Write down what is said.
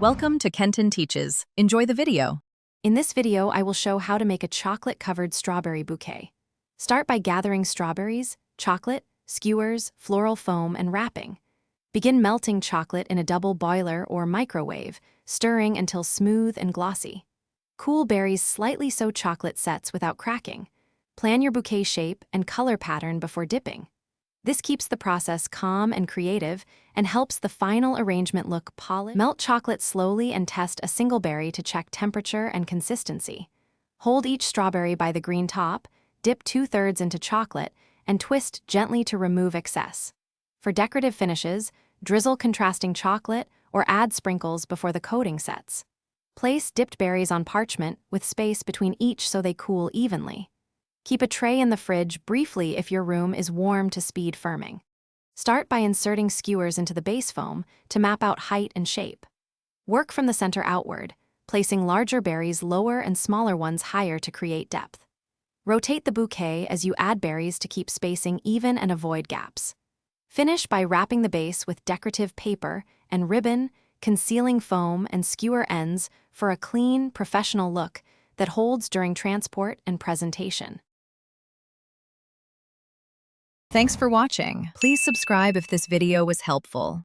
Welcome to Kenton Teaches. Enjoy the video. In this video, I will show how to make a chocolate-covered strawberry bouquet. Start by gathering strawberries, chocolate, skewers, floral foam, and wrapping. Begin melting chocolate in a double boiler or microwave, stirring until smooth and glossy. Cool berries slightly sew chocolate sets without cracking. Plan your bouquet shape and color pattern before dipping. This keeps the process calm and creative and helps the final arrangement look polished. Melt chocolate slowly and test a single berry to check temperature and consistency. Hold each strawberry by the green top, dip 2/3 into chocolate, and twist gently to remove excess. For decorative finishes, drizzle contrasting chocolate or add sprinkles before the coating sets. Place dipped berries on parchment with space between each so they cool evenly. Keep a tray in the fridge briefly if your room is warm to speed firming. Start by inserting skewers into the base foam to map out height and shape. Work from the center outward, placing larger berries lower and smaller ones higher to create depth. Rotate the bouquet as you add berries to keep spacing even and avoid gaps. Finish by wrapping the base with decorative paper and ribbon, concealing foam and skewer ends for a clean, professional look that holds during transport and presentation. Thanks for watching. Please subscribe if this video was helpful.